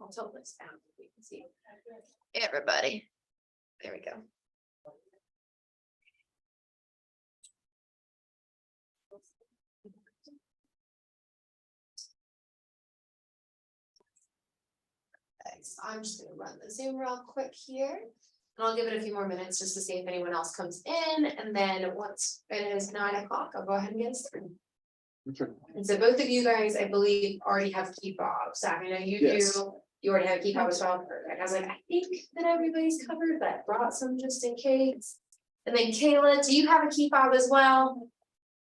I'll tilt this down so you can see everybody. There we go. So I'm just going to run the Zoom real quick here. And I'll give it a few more minutes just to see if anyone else comes in. And then once it is 9 o'clock, I'll go ahead and get started. Okay. And so both of you guys, I believe, already have key fobs. I know you Yes. do. You already have key fob as well. Perfect. I was like, I think that everybody's covered, but I brought some just in case. And then Kayla, do you have a key fob as well?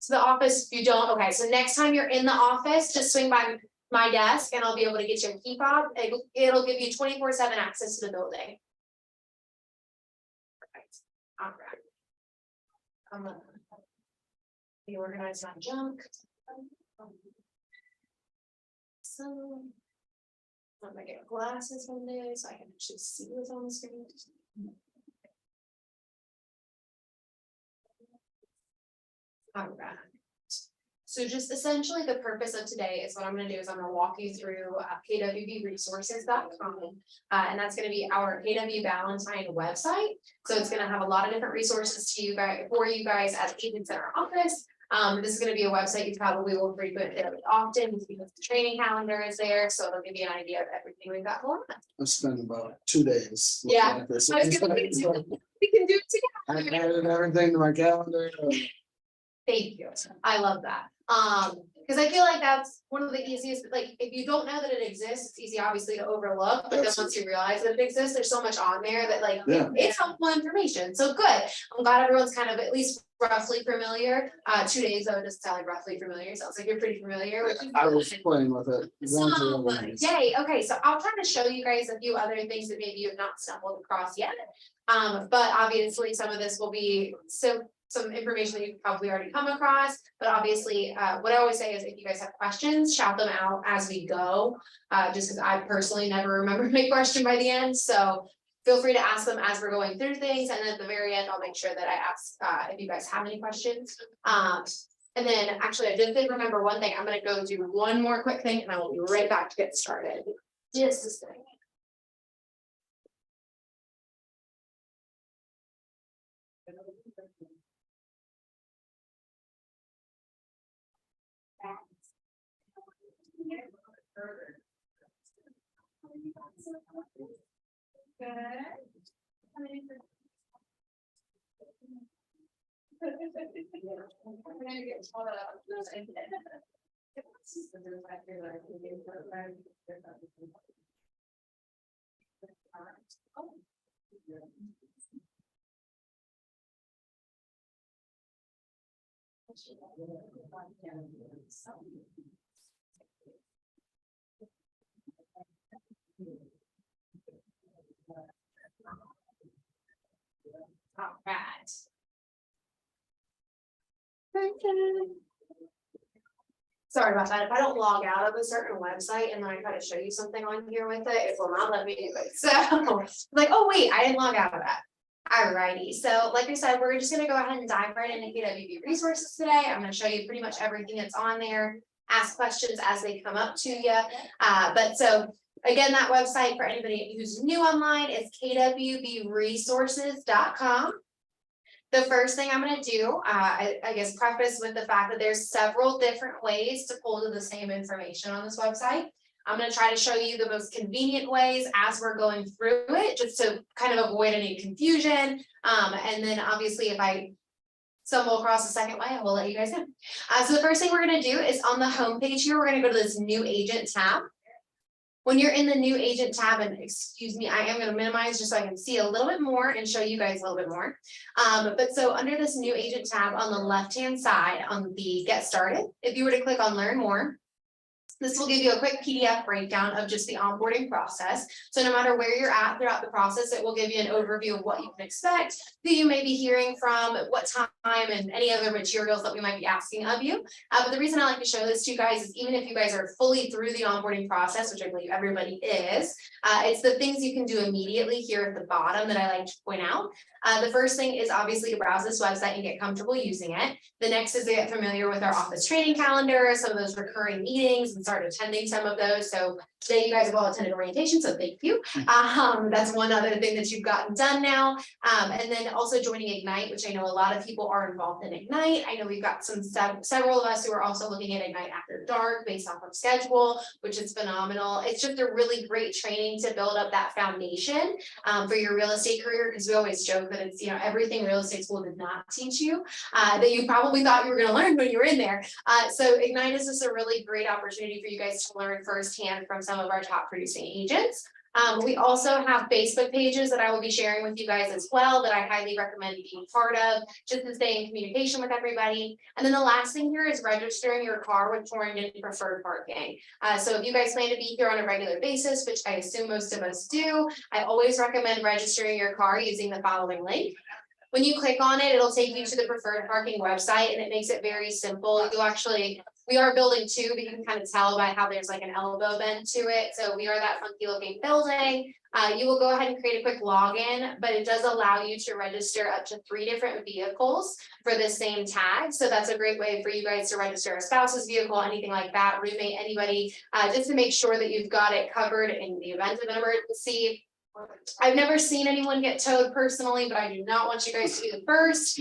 To the office, if you don't, okay, so next time you're in the office, just swing by my desk and I'll be able to get you a key fob. It'll give you 24/7 access to the building. Perfect. All right. I'm gonna be organized on junk. So I'm gonna get glasses one day so I can actually see what's on the screen. All right. So just essentially the purpose of today is what I'm going to do is I'm going to walk you through KWBresources.com. And that's going to be our KW Valentine website. So it's going to have a lot of different resources to you guys for you guys as agents in our office. This is going to be a website you probably will frequent fairly often because the training calendar is there. So it'll give you an idea of everything we've got going on. I've spent about 2 days. Yeah. At this. I was gonna say, we can do it I together. added everything to my calendar. Thank you. I love that. Because I feel like that's one of the easiest, like, if you don't know that it exists, it's easy obviously to overlook, but then once you realize that it exists, there's so much on there that like, Yeah. it's helpful information. So good. I'm glad everyone's kind of at least roughly familiar. 2 days though, it doesn't sound like roughly familiar. Sounds like you're pretty familiar with it. I was playing with it. Yay, okay, so I'll try to show you guys a few other things that maybe you have not stumbled across yet. But obviously some of this will be some information that you've probably already come across, but obviously, what I always say is if you guys have questions, shout them out as we go. Just because I personally never remember my question by the end, so feel free to ask them as we're going through things, and then at the very end, I'll make sure that I ask if you guys have any questions. And then actually, I did remember one thing. I'm gonna go do one more quick thing, and I will be right back to get started. Just a second. All right. Sorry about that. If I don't log out of a certain website and then I try to show you something on here with it, it will not let me do it. So like, oh wait, I didn't log out of that. Alrighty, so like I said, we're just gonna go ahead and dive right into KWB resources today. I'm gonna show you pretty much everything that's on there, ask questions as they come up to you. But so again, that website for anybody who's new online is KWBresources.com. The first thing I'm going to do, I guess preface with the fact that there's several different ways to pull to the same information on this website. I'm going to try to show you the most convenient ways as we're going through it, just to kind of avoid any confusion. And then obviously if I stumble across a second way, I will let you guys know. So the first thing we're going to do is on the home page here, we're going to go to this new agent tab. When you're in the new agent tab, and excuse me, I am going to minimize just so I can see a little bit more and show you guys a little bit more. But so under this new agent tab on the left-hand side on the get started, if you were to click on learn more, this will give you a quick PDF breakdown of just the onboarding process. So no matter where you're at throughout the process, it will give you an overview of what you can expect, who you may be hearing from, what time, and any other materials that we might be asking of you. But the reason I like to show this to you guys is even if you guys are fully through the onboarding process, which I believe everybody is, it's the things you can do immediately here at the bottom that I like to point out. The first thing is obviously to browse this website and get comfortable using it. The next is to get familiar with our office training calendar, some of those recurring meetings and start attending some of those. So today you guys have all attended orientation, so thank you. That's one other thing that you've gotten done now. And then also joining Ignite, which I know a lot of people are involved in Ignite. I know we've got several of us who are also looking at Ignite After Dark based off of schedule, which is phenomenal. It's just a really great training to build up that foundation for your real estate career, because we always joke that it's, everything real estate school did not teach you that you probably thought you were going to learn when you were in there. So Ignite is just a really great opportunity for you guys to learn firsthand from some of our top producing agents. We also have Facebook pages that I will be sharing with you guys as well that I highly recommend being part of, just to stay in communication with everybody. And then the last thing here is registering your car with Torrington Preferred Parking. So if you guys plan to be here on a regular basis, which I assume most of us do, I always recommend registering your car using the following link. When you click on it, it'll take you to the preferred parking website, and it makes it very simple. We are building two, but you can kind of tell by how there's like an elbow bend to it. So we are that funky looking building. You will go ahead and create a quick login, but it does allow you to register up to 3 different vehicles for the same tag. So that's a great way for you guys to register a spouse's vehicle, anything like that, roommate, anybody, just to make sure that you've got it covered in the event of an emergency. I've never seen anyone get towed personally, but I do not want you guys to be the first.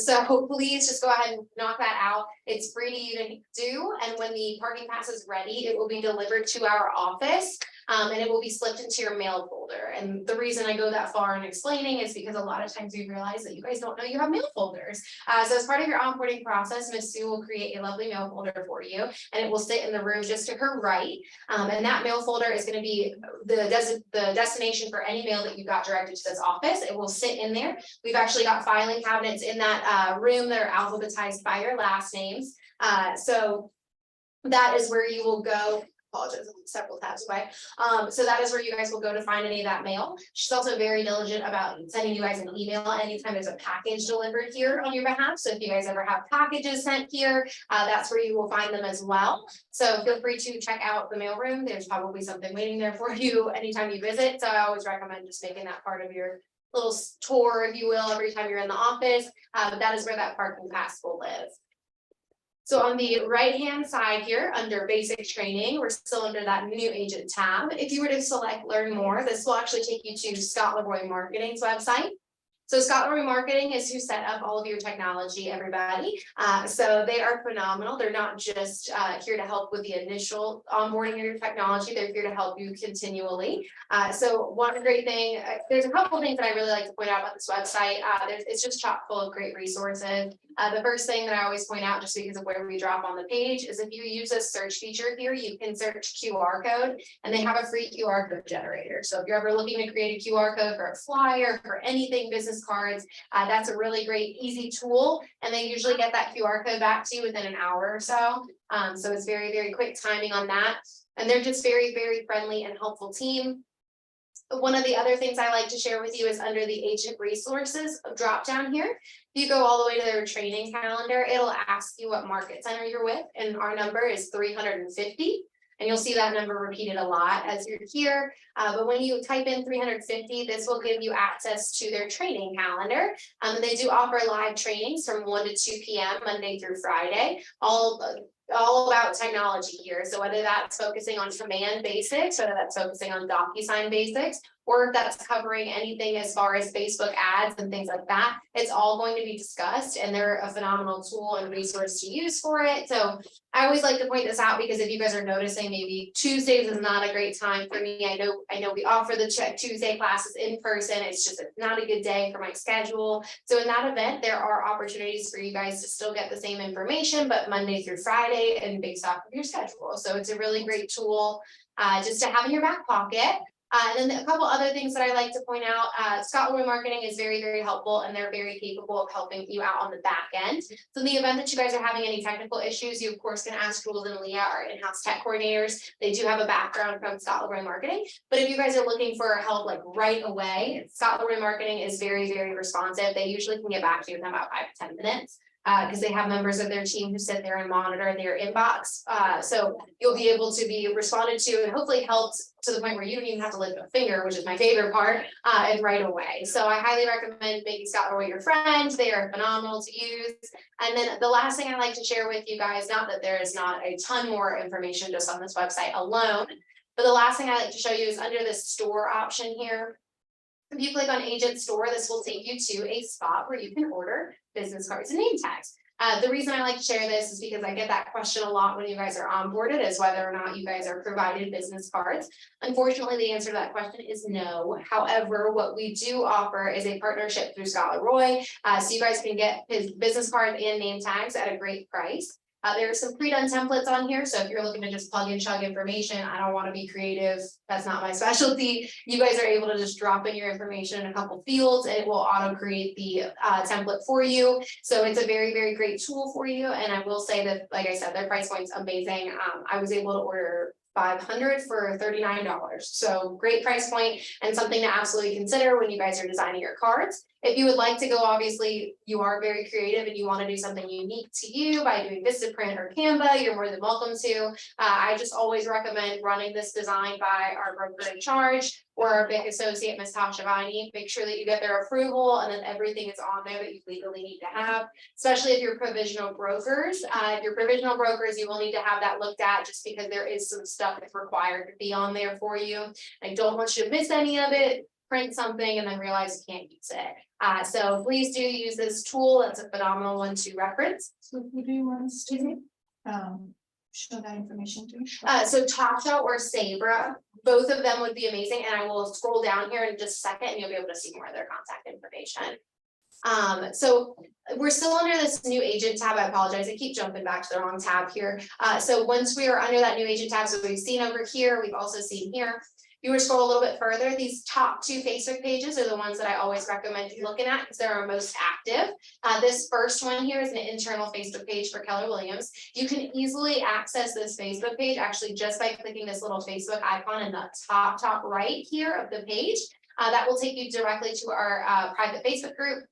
So please just go ahead and knock that out. It's free to you to do. And when the parking pass is ready, it will be delivered to our office. And it will be slipped into your mail folder. And the reason I go that far in explaining is because a lot of times we realize that you guys don't know you have mail folders. So as part of your onboarding process, Ms. Sue will create a lovely mail folder for you, and it will sit in the room just to her right. And that mail folder is going to be the destination for any mail that you got directed to this office. It will sit in there. We've actually got filing cabinets in that room that are alphabetized by your last names. So that is where you will go. Apologize, I'm several tabs away. So that is where you guys will go to find any of that mail. She's also very diligent about sending you guys an email anytime there's a package delivered here on your behalf. So if you guys ever have packages sent here, that's where you will find them as well. So feel free to check out the mailroom. There's probably something waiting there for you anytime you visit. So I always recommend just making that part of your little tour, if you will, every time you're in the office. That is where that parking pass will live. So on the right-hand side here, under basic training, we're still under that new agent tab. If you were to select learn more, this will actually take you to Scott Leroy Marketing's website. So Scott Leroy Marketing is who set up all of your technology, everybody. So they are phenomenal. They're not just here to help with the initial onboarding of your technology. They're here to help you continually. So one great thing, there's a couple of things that I really like to point out about this website. It's just chock full of great resources. The first thing that I always point out, just because of where we drop on the page, is if you use this search feature here, you can search QR code, and they have a free QR code generator. So if you're ever looking to create a QR code for a flyer, for anything business cards, that's a really great, easy tool. And they usually get that QR code back to you within an hour or so. So it's very, very quick timing on that. And they're just very, very friendly and helpful team. One of the other things I like to share with you is under the agent resources drop down here. If you go all the way to their training calendar, it'll ask you what market center you're with, and our number is 350. And you'll see that number repeated a lot as you're here. But when you type in 350, this will give you access to their training calendar. They do offer live trainings from 1 to 2 p.m. Monday through Friday, all about technology here. So whether that's focusing on command basics, whether that's focusing on DocuSign basics, or if that's covering anything as far as Facebook ads and things like that, it's all going to be discussed, and they're a phenomenal tool and resource to use for it. So I always like to point this out, because if you guys are noticing maybe Tuesdays is not a great time for me. I know we offer the Check Tuesday classes in person. It's not a good day for my schedule. So in that event, there are opportunities for you guys to still get the same information, but Monday through Friday and based off of your schedule. So it's a really great tool just to have in your back pocket. And then a couple other things that I like to point out, Scott Leroy Marketing is very, very helpful, and they're very capable of helping you out on the back end. So in the event that you guys are having any technical issues, you of course can ask Jules and Leah, our in-house tech coordinators. They do have a background from Scott Leroy Marketing. But if you guys are looking for help like right away, Scott Leroy Marketing is very, very responsive. They usually can get back to you in about 5 to 10 minutes. because they have members of their team who sit there and monitor their inbox. So you'll be able to be responded to and hopefully helped to the point where you don't even have to lift a finger, which is my favorite part, and right away. So I highly recommend making Scott Roy your friend. They are phenomenal to use. And then the last thing I like to share with you guys, not that there is not a ton more information just on this website alone, but the last thing I like to show you is under the store option here. If you click on agent store, this will take you to a spot where you can order business cards and name tags. The reason I like to share this is because I get that question a lot when you guys are onboarded, is whether or not you guys are provided business cards. Unfortunately, the answer to that question is no. However, what we do offer is a partnership through Scott Roy, so you guys can get his business card and name tags at a great price. There are some pre-done templates on here, so if you're looking to just plug and chug information, I don't want to be creative, that's not my specialty. You guys are able to just drop in your information in a couple fields and it will auto create the template for you. So it's a very, very great tool for you. And I will say that, like I said, their price point's amazing. I was able to order 500 for $39. So great price point and something to absolutely consider when you guys are designing your cards. If you would like to go, obviously you are very creative and you want to do something unique to you by doing Vistaprint or Canva, you're more than welcome to. I just always recommend running this design by our broker in charge or our big associate, Ms. Tasha Viney. Make sure that you get their approval and then everything is on there that you legally need to have, especially if you're provisional brokers. If you're provisional brokers, you will need to have that looked at just because there is some stuff that's required to be on there for you. I don't want you to miss any of it. Print something and then realize you can't use it. So please do use this tool. It's a phenomenal one to reference. So who do you want us to show that information to? So Tasha or Sabra, both of them would be amazing. And I will scroll down here in just a second and you'll be able to see more of their contact information. So we're still under this new agent tab. I apologize. I keep jumping back to the wrong tab here. So once we are under that new agent tab, so we've seen over here, we've also seen here. If you were to scroll a little bit further, these top two Facebook pages are the ones that I always recommend you looking at because they're our most active. This first one here is an internal Facebook page for Keller Williams. You can easily access this Facebook page actually just by clicking this little Facebook icon in the top right here of the page. That will take you directly to our private Facebook group.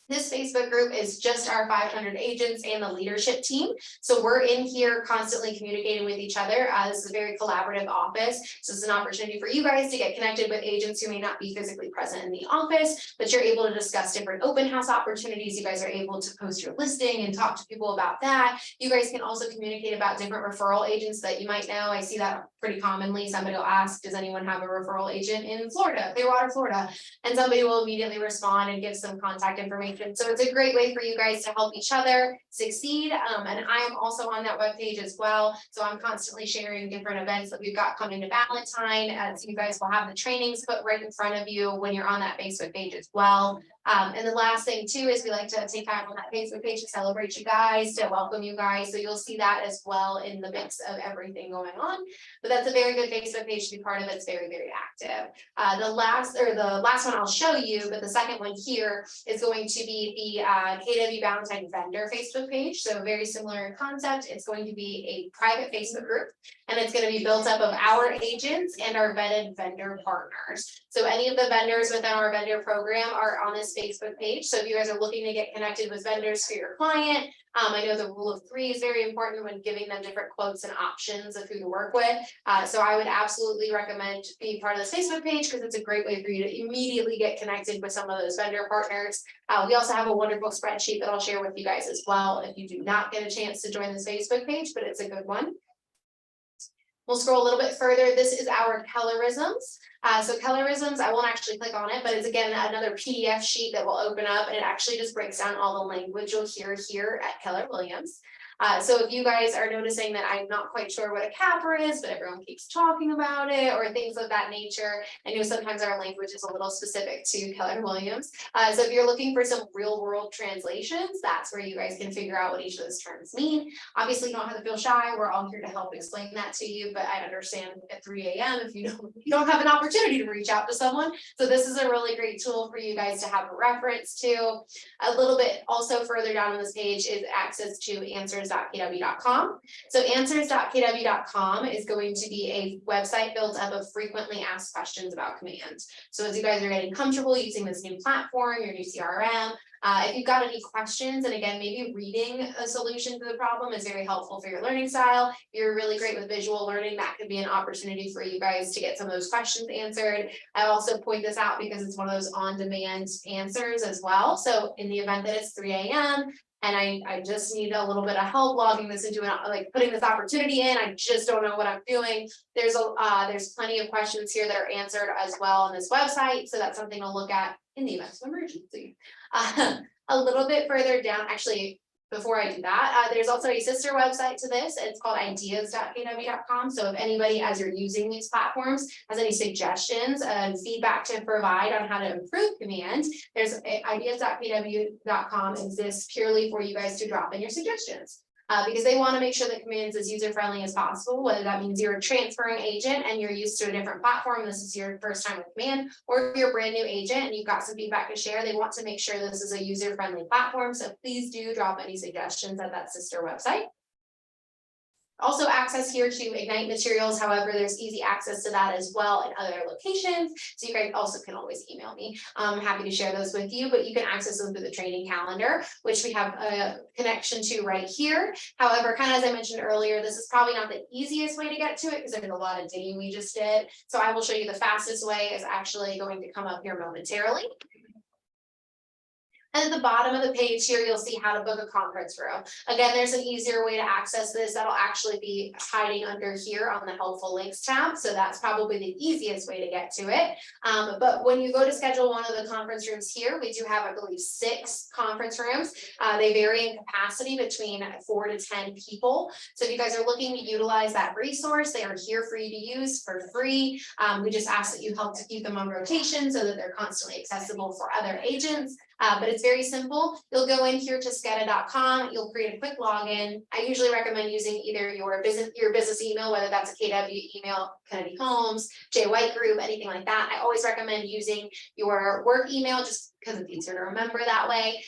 This Facebook group is just our 500 agents and the leadership team. So we're in here constantly communicating with each other. This is a very collaborative office. So it's an opportunity for you guys to get connected with agents who may not be physically present in the office, but you're able to discuss different open house opportunities. You guys are able to post your listing and talk to people about that. You guys can also communicate about different referral agents that you might know. I see that pretty commonly. Somebody will ask, does anyone have a referral agent in Florida, Clearwater, Florida? And somebody will immediately respond and give some contact information. So it's a great way for you guys to help each other succeed. And I am also on that webpage as well. So I'm constantly sharing different events that we've got coming to Valentine. So you guys will have the trainings put right in front of you when you're on that Facebook page as well. And the last thing too is we like to take time on that Facebook page to celebrate you guys, to welcome you guys. So you'll see that as well in the mix of everything going on. But that's a very good Facebook page to be part of. It's very, very active. The last one I'll show you, but the second one here is going to be the KWB Valentine vendor Facebook page. So very similar concept. It's going to be a private Facebook group, and it's going to be built up of our agents and our vetted vendor partners. So any of the vendors within our vendor program are on this Facebook page. So if you guys are looking to get connected with vendors for your client, I know the rule of 3 is very important when giving them different quotes and options of who to work with. So I would absolutely recommend being part of this Facebook page because it's a great way for you to immediately get connected with some of those vendor partners. We also have a wonderful spreadsheet that I'll share with you guys as well if you do not get a chance to join this Facebook page, but it's a good one. We'll scroll a little bit further. This is our Kellerisms. So Kellerisms, I won't actually click on it, but it's again another PDF sheet that will open up and it actually just breaks down all the language you'll hear here at Keller Williams. So if you guys are noticing that I'm not quite sure what a capper is, but everyone keeps talking about it or things of that nature, I know sometimes our language is a little specific to Keller Williams. So if you're looking for some real world translations, that's where you guys can figure out what each of those terms mean. Obviously, you don't have to feel shy. We're all here to help explain that to you, but I understand at 3 a.m. if you don't have an opportunity to reach out to someone. So this is a really great tool for you guys to have a reference to. A little bit also further down on this page is access to answers.kw.com. So answers.kw.com is going to be a website built up of frequently asked questions about command. So as you guys are getting comfortable using this new platform, your new CRM, If you've got any questions, and again, maybe reading a solution to the problem is very helpful for your learning style. If you're really great with visual learning, that could be an opportunity for you guys to get some of those questions answered. I also point this out because it's one of those on-demand answers as well. So in the event that it's 3 a.m. and I just need a little bit of help logging this into like putting this opportunity in, I just don't know what I'm doing. There's plenty of questions here that are answered as well on this website. So that's something to look at in the event of emergency. A little bit further down, actually, before I do that, there's also a sister website to this. It's called ideas.kw.com. So if anybody, as you're using these platforms, has any suggestions and feedback to provide on how to improve command, there's ideas.kw.com exists purely for you guys to drop in your suggestions. Because they want to make sure that command is as user-friendly as possible, whether that means you're a transferring agent and you're used to a different platform, this is your first time with command, or if you're a brand new agent and you've got some feedback to share, they want to make sure this is a user-friendly platform. So please do drop any suggestions at that sister website. Also access here to Ignite materials. However, there's easy access to that as well in other locations. So you guys also can always email me. I'm happy to share those with you, but you can access them through the training calendar, which we have a connection to right here. However, kind of as I mentioned earlier, this is probably not the easiest way to get to it because there's a lot of digging we just did. So I will show you the fastest way is actually going to come up here momentarily. And at the bottom of the page here, you'll see how to book a conference room. Again, there's an easier way to access this. That'll actually be hiding under here on the helpful links tab. So that's probably the easiest way to get to it. But when you go to schedule one of the conference rooms here, we do have, I believe, 6 conference rooms. They vary in capacity between 4 to 10 people. So if you guys are looking to utilize that resource, they are here for you to use for free. We just ask that you help to keep them on rotation so that they're constantly accessible for other agents. But it's very simple. You'll go in here to skeda.com. You'll create a quick login. I usually recommend using either your business email, whether that's a KW email, Kennedy Homes, J White Group, anything like that. I always recommend using your work email just because it's easier to remember that way.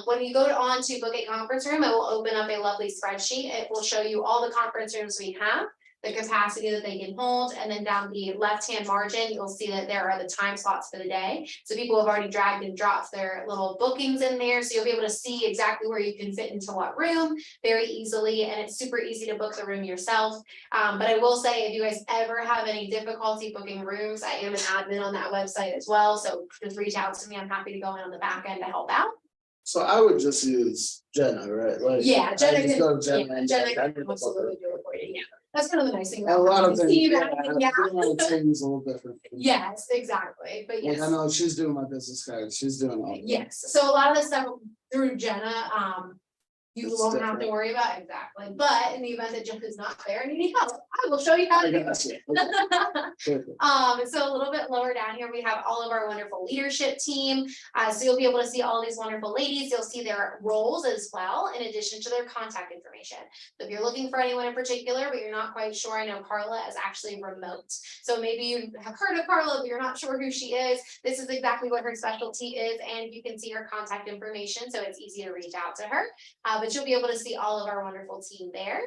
When you go on to book a conference room, it will open up a lovely spreadsheet. It will show you all the conference rooms we have, the capacity that they can hold, and then down the left-hand margin, you'll see that there are the time slots for the day. So people have already dragged and dropped their little bookings in there, so you'll be able to see exactly where you can fit into what room very easily, and it's super easy to book the room yourself. But I will say, if you guys ever have any difficulty booking rooms, I am an admin on that website as well, so just reach out to me. I'm happy to go in on the back end to help out. So I would just use Jenna, right? Like, Yeah, Jenna I just can- go to Jenna Yeah, and Jenna I can can book absolutely do recording, yeah. That's kind of the nice thing. her. A about lot of having things, Steve, yeah, having- yeah. a lot of things a little different. Yes, exactly, but Like yes. I know she's doing my business card, she's doing all. Yes, so a lot of the stuff through Jenna, you It's won't have to different. worry about exactly, but in the event that Jenna's not there and you need help, I will show you how to I do got it. you. Perfect. So a little bit lower down here, we have all of our wonderful leadership team. So you'll be able to see all these wonderful ladies. You'll see their roles as well, in addition to their contact information. So if you're looking for anyone in particular, but you're not quite sure, I know Carla is actually remote. So maybe you have heard of Carla, but you're not sure who she is. This is exactly what her specialty is, and you can see her contact information, so it's easy to reach out to her. But you'll be able to see all of our wonderful team there.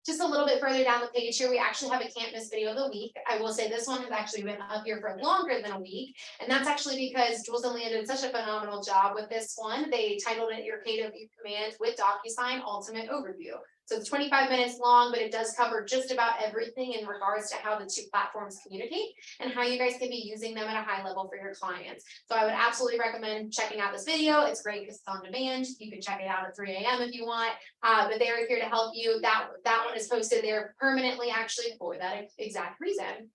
Just a little bit further down the page here, we actually have a can't miss video of the week. I will say this one has actually been up here for longer than a week. And that's actually because Jules and Leah did such a phenomenal job with this one. They titled it Your KW Command with DocuSign Ultimate Overview. So it's 25 minutes long, but it does cover just about everything in regards to how the 2 platforms communicate and how you guys can be using them at a high level for your clients. So I would absolutely recommend checking out this video. It's great because it's on demand. You can check it out at 3 a.m. if you want, but they're here to help you. That one is posted there permanently, actually, for that exact reason.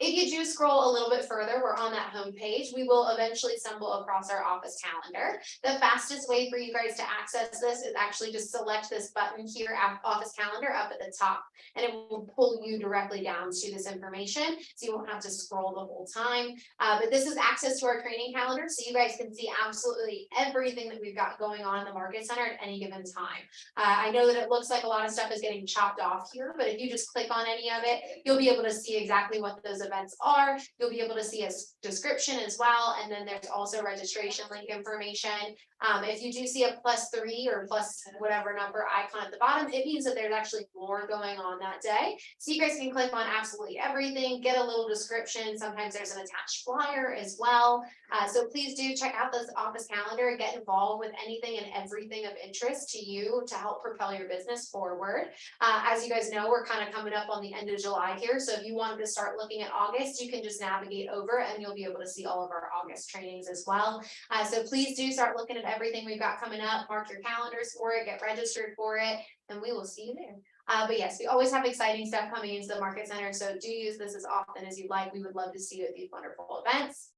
If you do scroll a little bit further, we're on that home page. We will eventually stumble across our office calendar. The fastest way for you guys to access this is actually just select this button here, office calendar, up at the top, and it will pull you directly down to this information. So you won't have to scroll the whole time. But this is access to our training calendar. So you guys can see absolutely everything that we've got going on in the market center at any given time. I know that it looks like a lot of stuff is getting chopped off here, but if you just click on any of it, you'll be able to see exactly what those events are. You'll be able to see a description as well, and then there's also registration link information. If you do see a +3 or plus whatever number icon at the bottom, it means that there's actually more going on that day. So you guys can click on absolutely everything, get a little description. Sometimes there's an attached flyer as well. So please do check out this office calendar and get involved with anything and everything of interest to you to help propel your business forward. As you guys know, we're kind of coming up on the end of July here. So if you wanted to start looking at August, you can just navigate over and you'll be able to see all of our August trainings as well. So please do start looking at everything we've got coming up, mark your calendars for it, get registered for it, and we will see you there. But yes, we always have exciting stuff coming into the Market Center, so do use this as often as you'd like. We would love to see you at these wonderful events.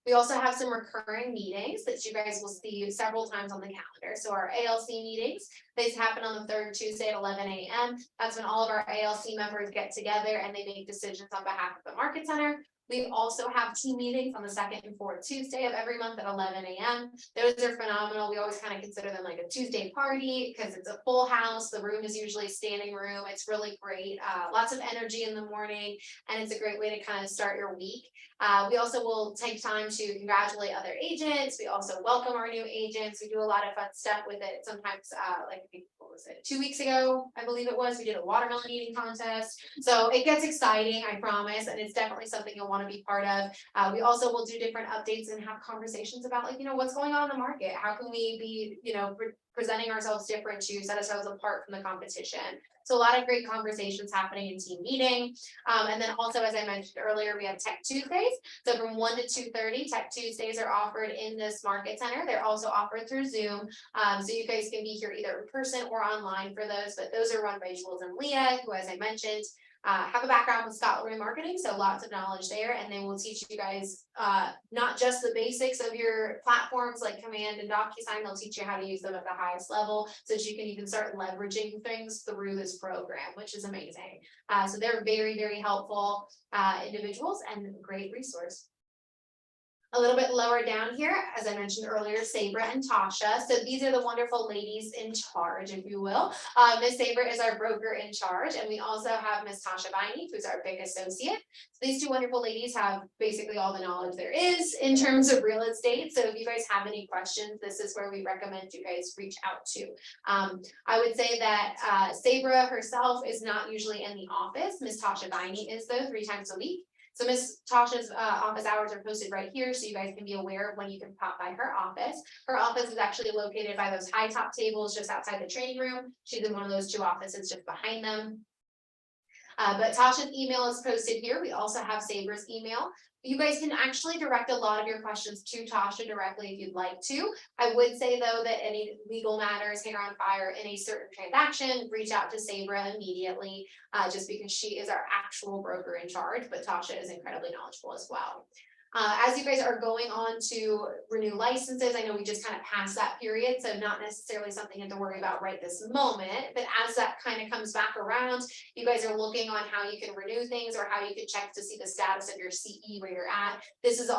We also have some recurring meetings that you guys will see several times on the calendar. So our ALC meetings, these happen on the third Tuesday at 11 a.m. That's when all of our ALC members get together and they make decisions on behalf of the Market Center. We also have team meetings on the second and fourth Tuesday of every month at 11 a.m. Those are phenomenal. We always kind of consider them like a Tuesday party because it's a full house. The room is usually standing room. It's really great. Lots of energy in the morning, and it's a great way to kind of start your week. We also will take time to congratulate other agents. We also welcome our new agents. We do a lot of fun stuff with it. Sometimes, like, what was it, 2 weeks ago, I believe it was, we did a watermelon eating contest. So it gets exciting, I promise, and it's definitely something you'll want to be part of. We also will do different updates and have conversations about, like, what's going on in the market. How can we be, presenting ourselves different to set ourselves apart from the competition. So a lot of great conversations happening in team meeting. And then also, as I mentioned earlier, we have Tech Tuesdays. So from 1 to 2:30, Tech Tuesdays are offered in this Market Center. They're also offered through Zoom. So you guys can be here either in person or online for those, but those are run by Jules and Leah, who, as I mentioned, have a background with Scott Leroy marketing, so lots of knowledge there, and they will teach you guys not just the basics of your platforms like Command and DocuSign. They'll teach you how to use them at the highest level so that you can even start leveraging things through this program, which is amazing. So they're very, very helpful individuals and a great resource. A little bit lower down here, as I mentioned earlier, Sabra and Tasha. So these are the wonderful ladies in charge, if you will. Miss Sabra is our broker in charge, and we also have Miss Tasha Viney, who's our big associate. So these two wonderful ladies have basically all the knowledge there is in terms of real estate. So if you guys have any questions, this is where we recommend you guys reach out to. I would say that Sabra herself is not usually in the office. Miss Tasha Viney is, though, 3 times a week. So Miss Tasha's office hours are posted right here, so you guys can be aware of when you can pop by her office. Her office is actually located by those high top tables just outside the training room. She's in one of those 2 offices just behind them. But Tasha's email is posted here. We also have Sabra's email. You guys can actually direct a lot of your questions to Tasha directly if you'd like to. I would say, though, that any legal matters, hair on fire in a certain transaction, reach out to Sabra immediately, just because she is our actual broker in charge, but Tasha is incredibly knowledgeable as well. As you guys are going on to renew licenses, I know we just kind of passed that period, so not necessarily something you have to worry about right this moment, but as that kind of comes back around, you guys are looking on how you can renew things or how you can check to see the status of your CE where you're at. These are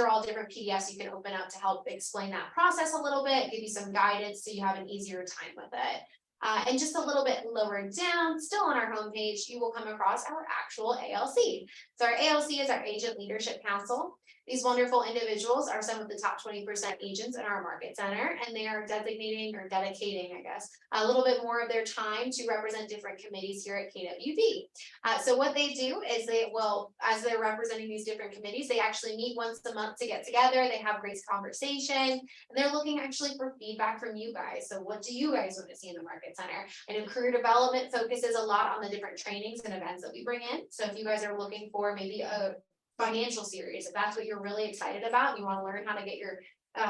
all different PDFs you can open up to help explain that process a little bit, give you some guidance so you have an easier time with it. And just a little bit lower down, still on our homepage, you will come across our actual ALC. So our ALC is our Agent Leadership Council. These wonderful individuals are some of the top 20% agents in our Market Center, and they are designating or dedicating, I guess, a little bit more of their time to represent different committees here at KWB. So what they do is as they're representing these different committees, they actually meet once a month to get together. They have great conversation, and they're looking actually for feedback from you guys. So what do you guys want to see in the Market Center? I know career development focuses a lot on the different trainings and events that we bring in. So if you guys are looking for maybe a financial series, if that's what you're really excited about, you want to learn how to get your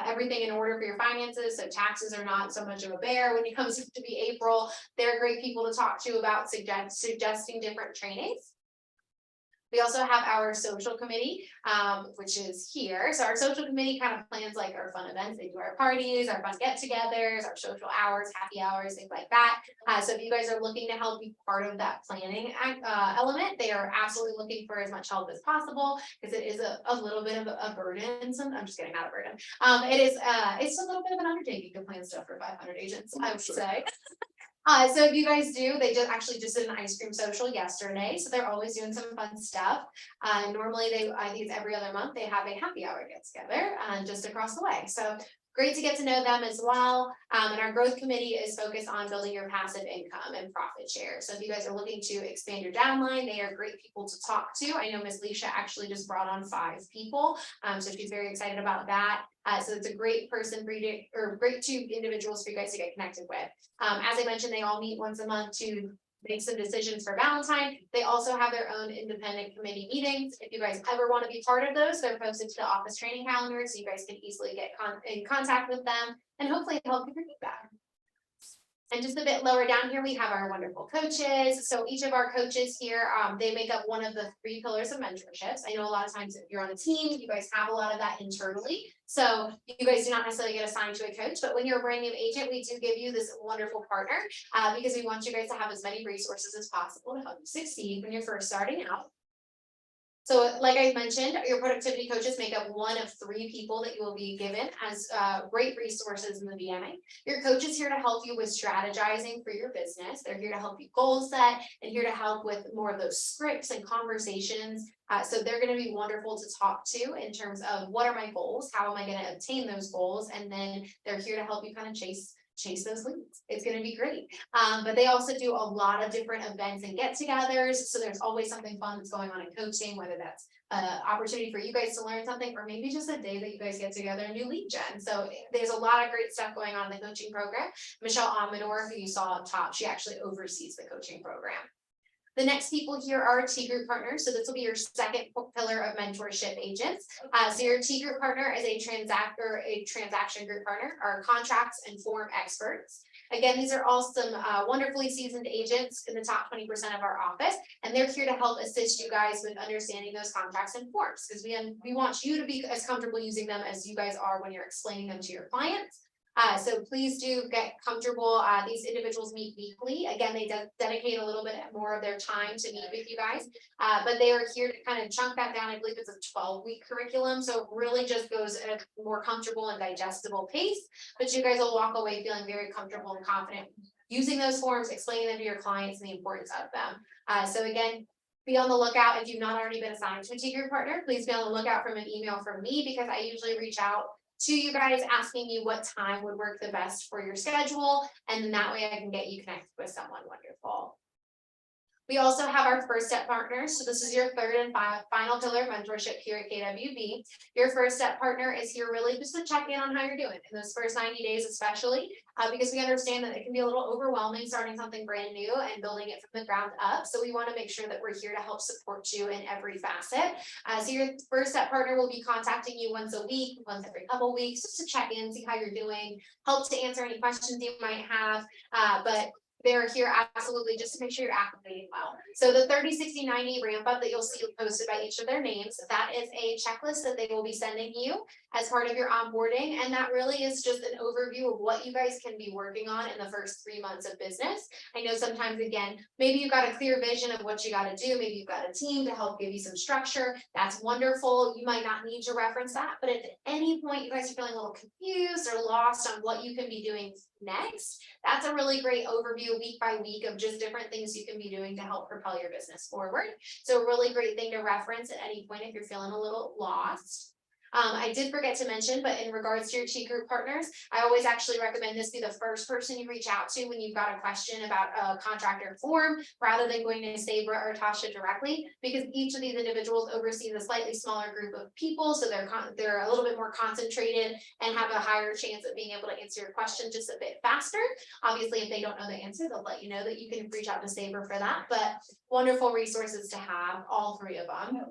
everything in order for your finances, so taxes are not so much of a bear when it comes to be April, they're great people to talk to about suggesting different trainings. We also have our social committee, which is here. So our social committee kind of plans like our fun events. They do our parties, our fun get-togethers, our social hours, happy hours, things like that. So if you guys are looking to help be part of that planning element, they are absolutely looking for as much help as possible because it is a little bit of a burden. I'm just kidding, not a burden. It's a little bit of an undertaking to plan stuff for 500 agents, I would say. So if you guys do, they just did an ice cream social yesterday, so they're always doing some fun stuff. Normally I think it's every other month, they have a happy hour get together, just across the way, so great to get to know them as well. And our growth committee is focused on building your passive income and profit share. So if you guys are looking to expand your downline, they are great people to talk to. I know Ms. Leisha actually just brought on 5 people, so she's very excited about that. So it's a great person for you to, or great 2 individuals for you guys to get connected with. As I mentioned, they all meet once a month to make some decisions for Valentine. They also have their own independent committee meetings. If you guys ever want to be part of those, they're posted to the office training calendar, so you guys can easily get in contact with them and hopefully help give your feedback. And just a bit lower down here, we have our wonderful coaches. So each of our coaches here, they make up one of the 3 pillars of mentorships. I know a lot of times if you're on a team, you guys have a lot of that internally. So you guys do not necessarily get assigned to a coach, but when you're a brand new agent, we do give you this wonderful partner because we want you guys to have as many resources as possible to help you succeed when you're first starting out. So like I mentioned, your productivity coaches make up one of 3 people that you will be given as great resources in the beginning. Your coach is here to help you with strategizing for your business. They're here to help you goal set and here to help with more of those scripts and conversations. So they're going to be wonderful to talk to in terms of what are my goals? How am I going to obtain those goals? And then they're here to help you kind of chase those leads. It's going to be great. But they also do a lot of different events and get-togethers. So there's always something fun that's going on in coaching, whether that's an opportunity for you guys to learn something, or maybe just a day that you guys get together and do lead gen. So there's a lot of great stuff going on in the coaching program. Michelle Amador, who you saw up top, she actually oversees the coaching program. The next people here are T group partners. So this will be your second pillar of mentorship agents. So your T group partner is a transaction group partner, our contracts and form experts. Again, these are all some wonderfully seasoned agents in the top 20% of our office, and they're here to help assist you guys with understanding those contracts and forms, because we want you to be as comfortable using them as you guys are when you're explaining them to your clients. So please do get comfortable. These individuals meet weekly. Again, they dedicate a little bit more of their time to meet with you guys, but they are here to kind of chunk that down. I believe it's a 12-week curriculum, so it really just goes at a more comfortable and digestible pace, but you guys will walk away feeling very comfortable and confident using those forms, explaining them to your clients and the importance of them. So again, be on the lookout. If you've not already been assigned to a T group partner, please be on the lookout from an email from me, because I usually reach out to you guys asking you what time would work the best for your schedule, and then that way I can get you connected with someone wonderful. We also have our first step partners. So this is your third and final pillar of mentorship here at KWB. Your first step partner is here really just to check in on how you're doing in those first 90 days, especially because we understand that it can be a little overwhelming starting something brand new and building it from the ground up. So we want to make sure that we're here to help support you in every facet. So your first step partner will be contacting you once a week, once every couple weeks, just to check in, see how you're doing, help to answer any questions you might have. But they're here absolutely just to make sure you're activating well. So the 30, 60, 90 ramp up that you'll see posted by each of their names, that is a checklist that they will be sending you as part of your onboarding. And that really is just an overview of what you guys can be working on in the first 3 months of business. I know sometimes, again, maybe you've got a clear vision of what you got to do. Maybe you've got a team to help give you some structure. That's wonderful. You might not need to reference that, but if at any point you guys are feeling a little confused or lost on what you can be doing next, that's a really great overview week by week of just different things you can be doing to help propel your business forward. So a really great thing to reference at any point if you're feeling a little lost. I did forget to mention, but in regards to your T group partners, I always actually recommend this be the first person you reach out to when you've got a question about a contract or form, rather than going to Sabra or Tasha directly, because each of these individuals oversees a slightly smaller group of people, so they're a little bit more concentrated and have a higher chance of being able to answer your question just a bit faster. Obviously, if they don't know the answer, they'll let you know that you can reach out to Sabra for that, but wonderful resources to have, all 3 of them.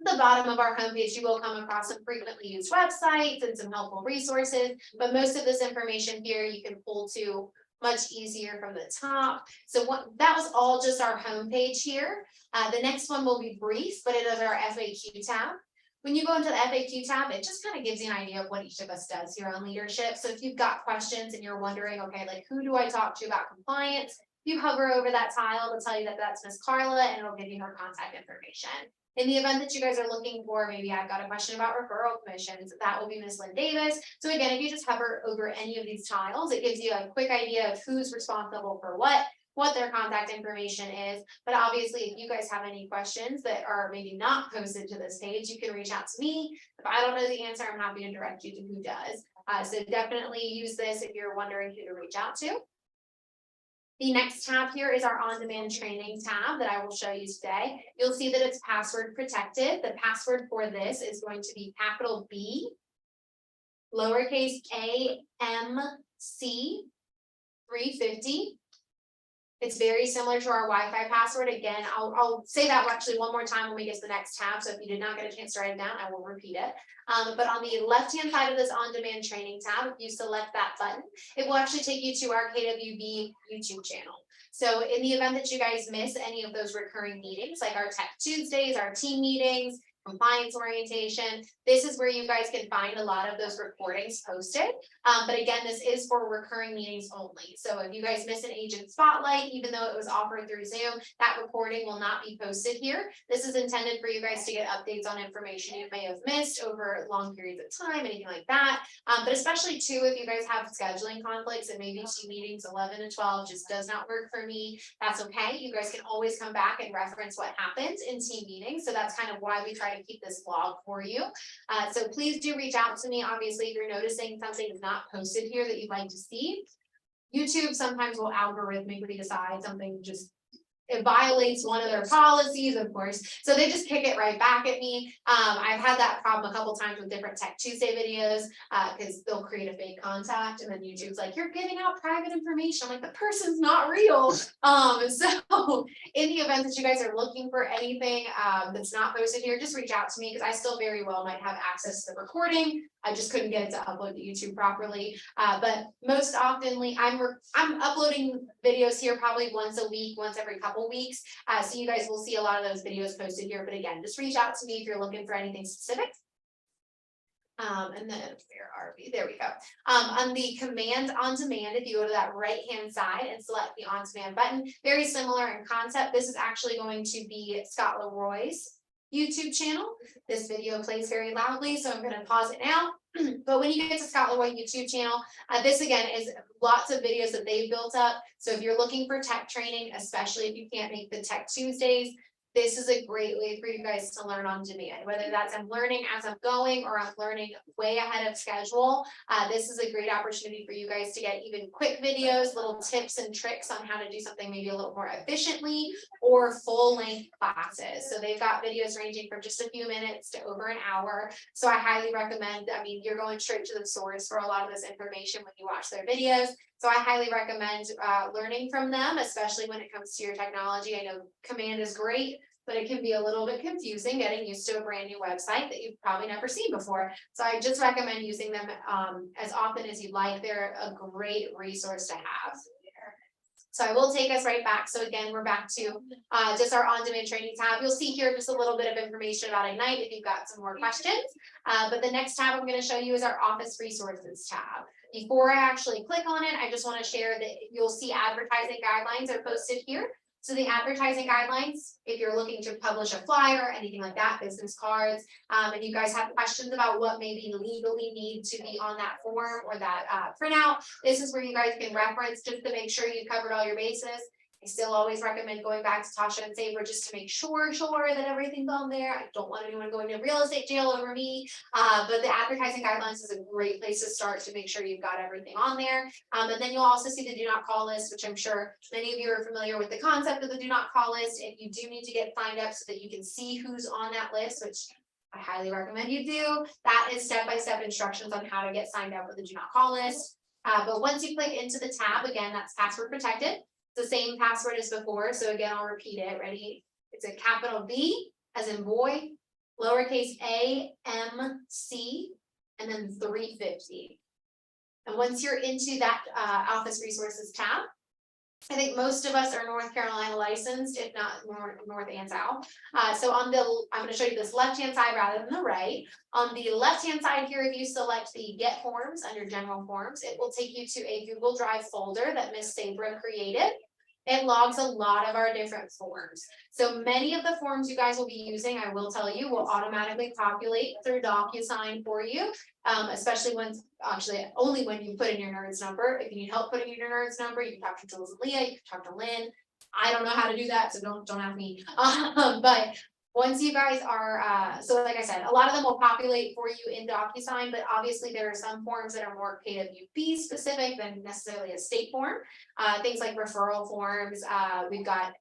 At the bottom of our homepage, you will come across some frequently used websites and some helpful resources, but most of this information here you can pull to much easier from the top. So that was all just our homepage here. The next one will be brief, but it is our FAQ tab. When you go into the FAQ tab, it just kind of gives you an idea of what each of us does here on leadership. So if you've got questions and you're wondering, okay, like who do I talk to about compliance? You hover over that tile, it'll tell you that that's Miss Carla, and it'll give you her contact information. In the event that you guys are looking for, maybe I've got a question about referral commissions, that will be Ms. Lynn Davis. So again, if you just hover over any of these tiles, it gives you a quick idea of who's responsible for what their contact information is. But obviously, if you guys have any questions that are maybe not posted to this page, you can reach out to me. If I don't know the answer, I'm happy to direct you to who does. So definitely use this if you're wondering who to reach out to. The next tab here is our on-demand training tab that I will show you today. You'll see that it's password protected. The password for this is going to be capital B, lowercase a, m, c, 350. It's very similar to our Wi-Fi password. Again, I'll say that actually one more time when we get to the next tab. So if you did not get a chance to write it down, I will repeat it. But on the left-hand side of this on-demand training tab, if you select that button, it will actually take you to our KWB YouTube channel. So in the event that you guys miss any of those recurring meetings, like our Tech Tuesdays, our team meetings, compliance orientation, this is where you guys can find a lot of those recordings posted. But again, this is for recurring meetings only. So if you guys miss an agent spotlight, even though it was offered through Zoom, that recording will not be posted here. This is intended for you guys to get updates on information you may have missed over long periods of time, anything like that. But especially too, if you guys have scheduling conflicts and maybe team meetings 11 to 12 just does not work for me, that's okay. You guys can always come back and reference what happens in team meetings. So that's kind of why we try to keep this log for you. So please do reach out to me. Obviously, if you're noticing something is not posted here that you'd like to see. YouTube sometimes will algorithmically decide something just it violates one of their policies, of course. So they just kick it right back at me. I've had that problem a couple times with different Tech Tuesday videos because they'll create a fake contact and then YouTube's like, you're giving out private information. I'm like, the person's not real. So in the event that you guys are looking for anything that's not posted here, just reach out to me because I still very well might have access to the recording. I just couldn't get it to upload to YouTube properly. But most oftenly, I'm uploading videos here probably once a week, once every couple weeks. So you guys will see a lot of those videos posted here. But again, just reach out to me if you're looking for anything specific. And then where are we? There we go. On the command on demand, if you go to that right hand side and select the on demand button, very similar in concept. This is actually going to be Scott Leroy's YouTube channel. This video plays very loudly, so I'm going to pause it now. But when you get to Scott Leroy YouTube channel, this again is lots of videos that they've built up. So if you're looking for tech training, especially if you can't make the Tech Tuesdays, this is a great way for you guys to learn on demand, whether that's I'm learning as I'm going or I'm learning way ahead of schedule. This is a great opportunity for you guys to get even quick videos, little tips and tricks on how to do something maybe a little more efficiently or full length classes. So they've got videos ranging from just a few minutes to over an hour. So I highly recommend, I mean, you're going straight to the source for a lot of this information when you watch their videos. So I highly recommend learning from them, especially when it comes to your technology. I know command is great, but it can be a little bit confusing getting used to a brand new website that you've probably never seen before. So I just recommend using them as often as you'd like. They're a great resource to have. So I will take us right back. So again, we're back to just our on-demand training tab. You'll see here just a little bit of information about Ignite if you've got some more questions. But the next tab I'm going to show you is our Office Resources tab. Before I actually click on it, I just want to share that you'll see advertising guidelines are posted here. So the advertising guidelines, if you're looking to publish a flyer, anything like that, business cards, and you guys have questions about what maybe legally need to be on that form or that printout, this is where you guys can reference just to make sure you covered all your bases. I still always recommend going back to Tasha and Saber just to make sure that everything's on there. I don't want anyone going to real estate jail over me. But the advertising guidelines is a great place to start to make sure you've got everything on there. And then you'll also see the do not call list, which I'm sure many of you are familiar with the concept of the do not call list. If you do need to get signed up so that you can see who's on that list, which I highly recommend you do, that is step-by-step instructions on how to get signed up with the do not call list. But once you click into the tab, again, that's password protected. The same password as before. So again, I'll repeat it. Ready? It's a capital B as in boy, lowercase a, m, c, and then 350. And once you're into that Office Resources tab, I think most of us are North Carolina licensed, if not North and South. So I'm going to show you this left-hand side rather than the right. On the left-hand side here, if you select the Get Forms under General Forms, it will take you to a Google Drive folder that Ms. Sabra created. It logs a lot of our different forms. So many of the forms you guys will be using, I will tell you, will automatically populate through DocuSign for you. Especially when, actually, only when you put in your NERDS number. If you need help putting in your NERDS number, you can talk to Jules and Leah, you can talk to Lynn. I don't know how to do that, so don't ask me. But once you guys are, so like I said, a lot of them will populate for you in DocuSign, but obviously there are some forms that are more KWB specific than necessarily a state form. Things like referral forms, we've got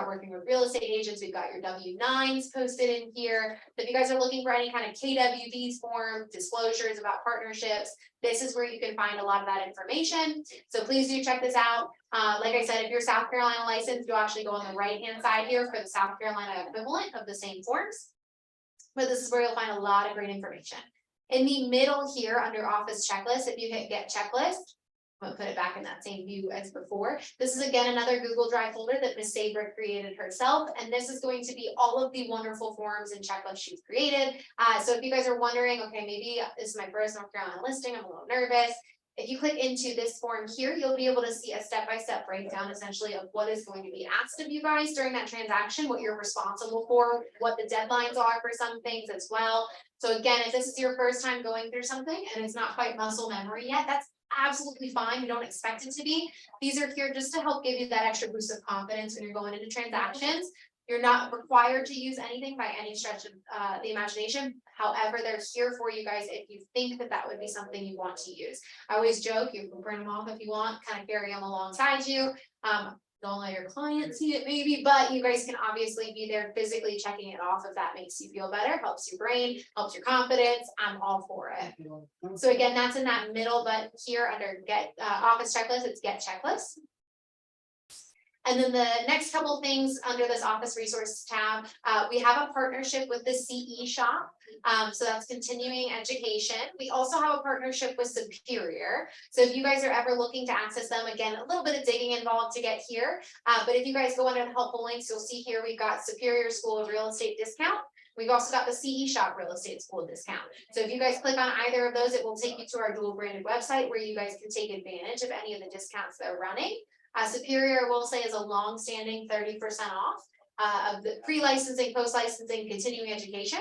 working with real estate agents, we've got your W-9s posted in here. If you guys are looking for any kind of KWBs form, disclosures about partnerships, this is where you can find a lot of that information. So please do check this out. Like I said, if you're South Carolina licensed, you'll actually go on the right-hand side here for the South Carolina equivalent of the same forms. But this is where you'll find a lot of great information. In the middle here, under Office Checklist, if you hit Get Checklist, I'm gonna put it back in that same view as before. This is again another Google Drive folder that Ms. Sabra created herself, and this is going to be all of the wonderful forms and checklists she's created. So if you guys are wondering, okay, maybe this is my first North Carolina listing, I'm a little nervous. If you click into this form here, you'll be able to see a step-by-step breakdown essentially of what is going to be asked of you guys during that transaction, what you're responsible for, what the deadlines are for some things as well. So again, if this is your first time going through something and it's not quite muscle memory yet, that's absolutely fine. You don't expect it to be. These are here just to help give you that extra boost of confidence when you're going into transactions. You're not required to use anything by any stretch of the imagination. However, they're here for you guys if you think that that would be something you want to use. I always joke, you can print them off if you want, kind of carry them alongside you. Don't let your clients see it maybe, but you guys can obviously be there physically checking it off if that makes you feel better, helps your brain, helps your confidence. I'm all for it. So again, that's in that middle, but here under Get Office Checklist, it's Get Checklist. And then the next couple things under this Office Resources tab, we have a partnership with the CE Shop. So that's continuing education. We also have a partnership with Superior. So if you guys are ever looking to access them, again, a little bit of digging involved to get here. But if you guys go under the helpful links, you'll see here we've got Superior School of Real Estate discount. We've also got the CE Shop Real Estate School discount. So if you guys click on either of those, it will take you to our dual branded website where you guys can take advantage of any of the discounts they're running. Superior, we'll say, is a long-standing 30% off of the pre-licensing, post-licensing, continuing education.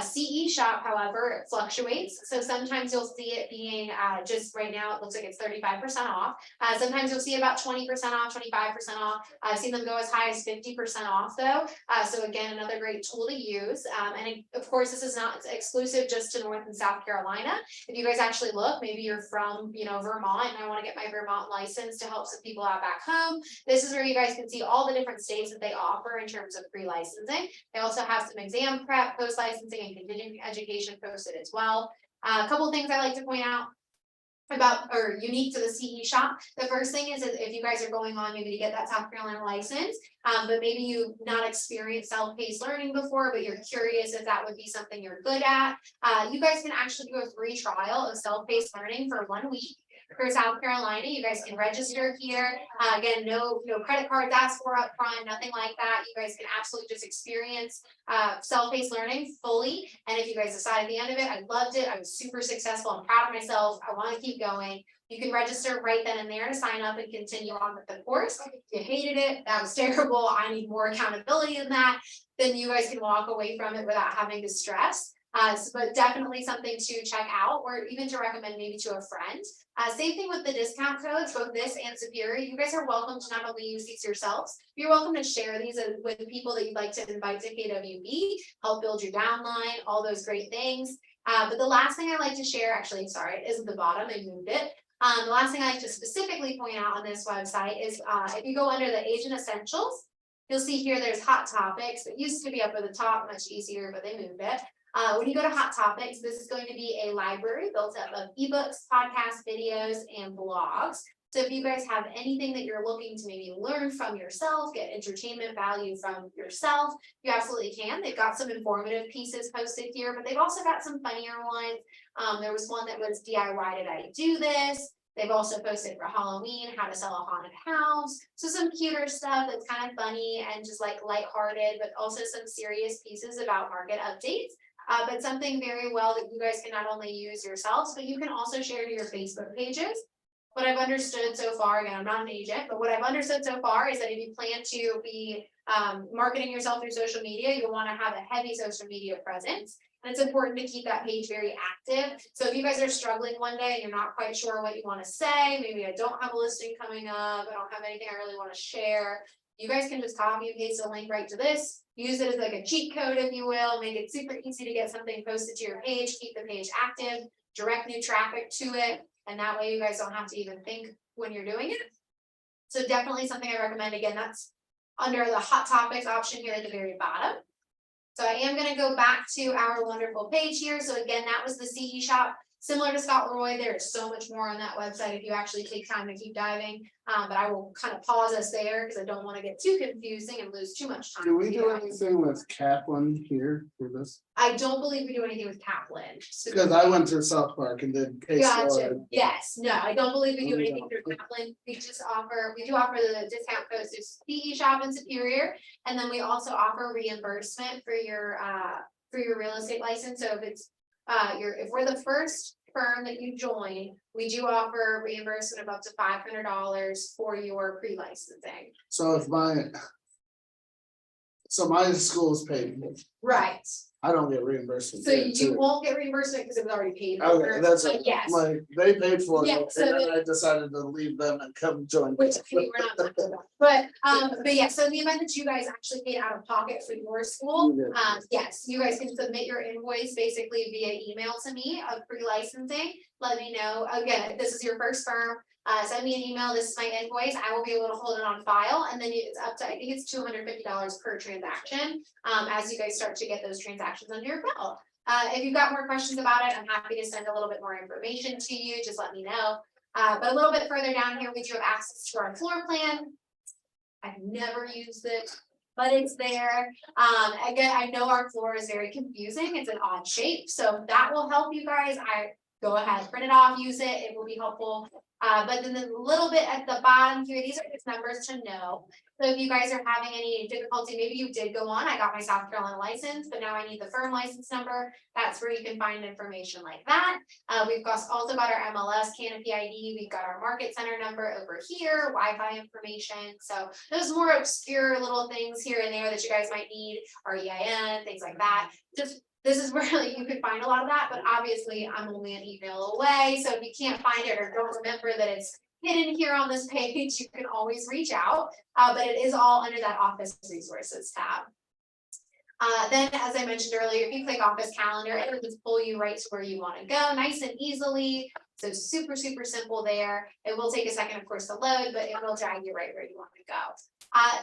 CE Shop, however, it fluctuates. So sometimes you'll see it being just right now, it looks like it's 35% off. Sometimes you'll see about 20% off, 25% off. I've seen them go as high as 50% off though. So again, another great tool to use. And of course, this is not exclusive just to North and South Carolina. If you guys actually look, maybe you're from, Vermont, and I want to get my Vermont license to help some people out back home. This is where you guys can see all the different states that they offer in terms of pre-licensing. They also have some exam prep, post-licensing, and continuing education posted as well. A couple of things I like to point out about or unique to the CE Shop. The first thing is if you guys are going on maybe to get that South Carolina license, but maybe you've not experienced self-paced learning before, but you're curious if that would be something you're good at. You guys can actually do a free trial of self-paced learning for 1 week. For South Carolina, you guys can register here. Again, no credit cards asked for up front, nothing like that. You guys can absolutely just experience self-paced learning fully. And if you guys decide at the end of it, I loved it, I was super successful, I'm proud of myself, I want to keep going, you can register right then and there to sign up and continue on with the course. If you hated it, that was terrible, I need more accountability in that, then you guys can walk away from it without having to stress. But definitely something to check out or even to recommend maybe to a friend. Same thing with the discount codes, both this and Superior. You guys are welcome to not only use these yourselves, you're welcome to share these with people that you'd like to invite to KWB, help build your downline, all those great things. But the last thing I like to share, actually, sorry, it isn't the bottom, I moved it. The last thing I like to specifically point out on this website is if you go under the Agent Essentials, you'll see here there's Hot Topics. It used to be up at the top, much easier, but they moved it. When you go to Hot Topics, this is going to be a library built up of ebooks, podcasts, videos, and blogs. So if you guys have anything that you're looking to maybe learn from yourself, get entertainment value from yourself, you absolutely can. They've got some informative pieces posted here, but they've also got some funnier ones. There was one that was DIY Did I Do This? They've also posted for Halloween, how to sell a haunted house. So some cuter stuff that's kind of funny and just like lighthearted, but also some serious pieces about market updates. But something very well that you guys can not only use yourselves, but you can also share to your Facebook pages. what I've understood so far, again, I'm not an agent, but what I've understood so far is that if you plan to be marketing yourself through social media, you'll want to have a heavy social media presence. And it's important to keep that page very active. So if you guys are struggling one day and you're not quite sure what you want to say, maybe I don't have a listing coming up, I don't have anything I really want to share, you guys can just copy and paste a link right to this, use it as like a cheat code, if you will, make it super easy to get something posted to your page, keep the page active, direct new traffic to it, and that way you guys don't have to even think when you're doing it. So definitely something I recommend. Again, that's under the hot topics option here at the very bottom. So I am gonna go back to our wonderful page here. So again, that was the CE shop. Similar to Scott Leroy, there is so much more on that website if you actually take time to keep diving. But I will kind of pause us there because I don't want to get too confusing and lose too much time. Do we with you do guys. anything with Kaplan here for this? I don't believe we do anything with Kaplan. Because I went to South Park and did case law. Gotcha, yes, no, I don't believe we do We anything don't. through Kaplan, we do offer the discount code through CE shop in Superior. And then we also offer reimbursement for your real estate license, so if it's, if we're the first firm that you join, we do offer reimbursement of up to $500 for your pre-licensing. So if my school's paid, Right, I don't get reimbursement. so there, you too. won't get reimbursement because it was already paid for. Okay, that's but it. yes. Like, they paid for Yeah, it, so and then I decided to leave them and come join. Which I mean, we're not talking about. But yeah, so in the event that you guys actually paid out of pocket for your school, You did. yes, you guys can submit your invoice basically via email to me of pre-licensing. Let me know, again, if this is your first firm, send me an email, this is my invoice, I will be able to hold it on file, and then it's up to, I think it's $250 per transaction. As you guys start to get those transactions under your belt. If you've got more questions about it, I'm happy to send a little bit more information to you, just let me know. But a little bit further down here, we do have access to our floor plan. I've never used it, but it's there. Again, I know our floor is very confusing. It's an odd shape, so that will help you guys. Go ahead, print it off, use it. It will be helpful. But then a little bit at the bottom here, these are just numbers to know. So if you guys are having any difficulty, maybe you did go on, I got my South Carolina license, but now I need the firm license number. That's where you can find information like that. We've also got our MLS Canopy ID. We've got our market center number over here, Wi-Fi information. So there's more obscure little things here and there that you guys might need, our EIN, things like that. This is where you can find a lot of that, but obviously I'm only an email away. So if you can't find it or don't remember that it's hidden here on this page, you can always reach out. But it is all under that office resources tab. Then, as I mentioned earlier, if you click office calendar, it'll just pull you right to where you want to go, nice and easily. So super, super simple there. It will take a second, of course, to load, but it will drag you right where you want to go.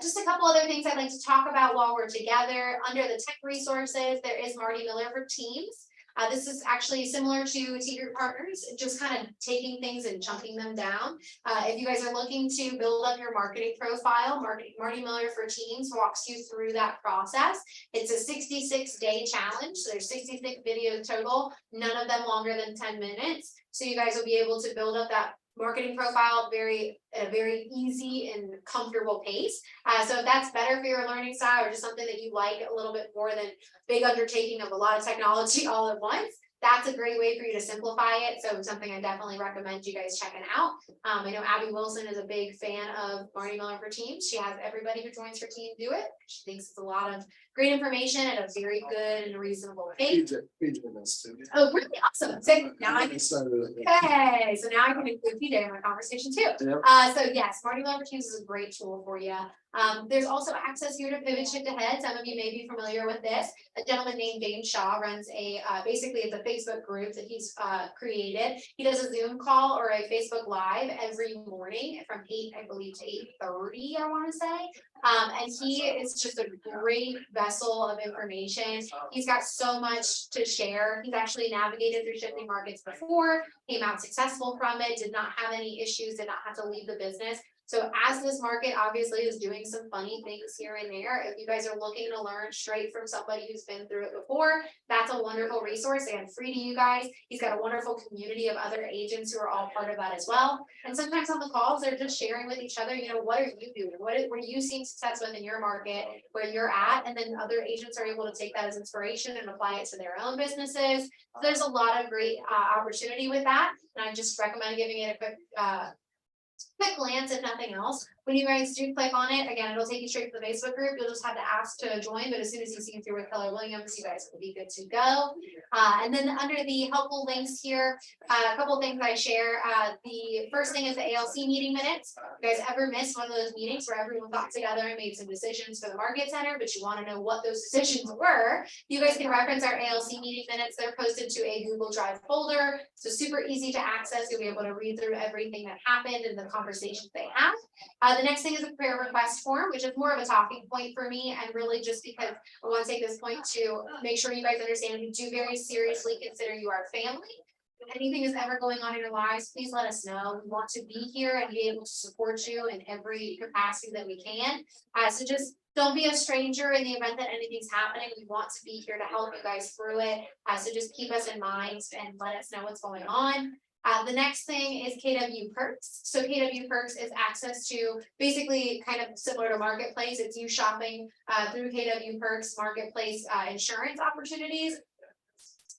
Just a couple other things I'd like to talk about while we're together. Under the tech resources, there is Marty Miller for Teams. This is actually similar to T-Group Partners, just kind of taking things and chunking them down. If you guys are looking to build up your marketing profile, Marty Miller for Teams walks you through that process. It's a 66-day challenge. So there's 66 videos total, none of them longer than 10 minutes. So you guys will be able to build up that marketing profile at a very easy and comfortable pace. So if that's better for your learning style or just something that you like a little bit more than big undertaking of a lot of technology all at once, that's a great way for you to simplify it. So something I definitely recommend you guys checking out. I know Abby Wilson is a big fan of Marty Miller for Teams. She has everybody who joins her team do it. She thinks it's a lot of great information at a very good and reasonable pace. PJ does too. Oh, really awesome. So now I can Started it. okay, so now I can include PJ in my conversation too. Yep. So yes, Marty Miller for Teams is a great tool for you. There's also access here to Pivot Shift Ahead. Some of you may be familiar with this. A gentleman named James Shaw runs basically it's a Facebook group that he's created. He does a Zoom call or a Facebook Live every morning from 8, I believe, to 8:30, I want to say. And he is just a great vessel of information. He's got so much to share. He's actually navigated through shifting markets before, came out successful from it, did not have any issues, did not have to leave the business. So as this market obviously is doing some funny things here and there, if you guys are looking to learn straight from somebody who's been through it before, that's a wonderful resource, again, free to you guys. He's got a wonderful community of other agents who are all part of that as well. And sometimes on the calls, they're just sharing with each other, what are you doing? What are you seeing success with in your market, where you're at? And then other agents are able to take that as inspiration and apply it to their own businesses. So there's a lot of great opportunity with that. And I just recommend giving it a quick glance, if nothing else. When you guys do click on it, again, it'll take you straight to the Facebook group. You'll just have to ask to join, but as soon as you see through with Keller Williams, you guys will be good to go. And then under the helpful links here, a couple things I share. The first thing is the ALC meeting minutes. You guys ever missed one of those meetings where everyone got together and made some decisions for the market center, but you want to know what those decisions were? You guys can reference our ALC meeting minutes. They're posted to a Google Drive folder, so super easy to access. You'll be able to read through everything that happened and the conversations they have. The next thing is a prayer request form, which is more of a talking point for me, and really just because I want to take this point to make sure you guys understand we do very seriously consider you our family. If anything is ever going on in your lives, please let us know. We want to be here and be able to support you in every capacity that we can. So just don't be a stranger in the event that anything's happening. We want to be here to help you guys through it. So just keep us in mind and let us know what's going on. The next thing is KW Perks. So KW Perks is access to basically kind of similar to Marketplace. It's you shopping through KW Perks Marketplace insurance opportunities.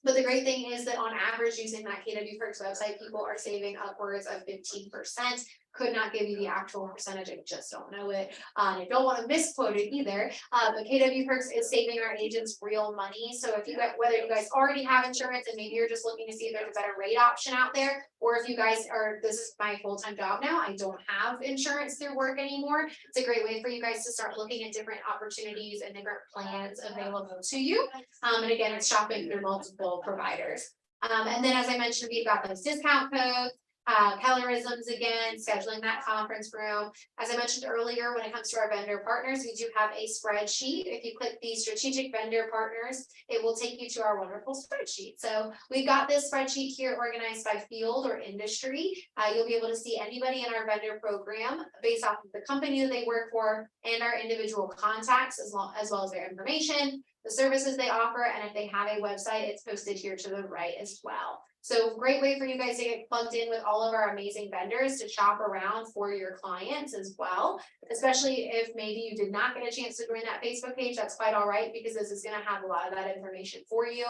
But the great thing is that on average, using that KW Perks website, people are saving upwards of 15%. Could not give you the actual percentage, I just don't know it. I don't want to misquote it either. But KW Perks is saving our agents real money. So if you guys, whether you guys already have insurance and maybe you're just looking to see if there's a better rate option out there, or if you guys are, this is my full-time job now, I don't have insurance through work anymore. It's a great way for you guys to start looking at different opportunities and different plans available to you. And again, it's shopping through multiple providers. And then as I mentioned, we've got those discount codes. Kellerisms again, scheduling that conference room. As I mentioned earlier, when it comes to our vendor partners, we do have a spreadsheet. If you click the strategic vendor partners, it will take you to our wonderful spreadsheet. So we've got this spreadsheet here organized by field or industry. You'll be able to see anybody in our vendor program based off of the company that they work for and our individual contacts as well as their information, the services they offer, and if they have a website, it's posted here to the right as well. So great way for you guys to get plugged in with all of our amazing vendors to shop around for your clients as well, especially if maybe you did not get a chance to join that Facebook page. That's quite all right, because this is going to have a lot of that information for you.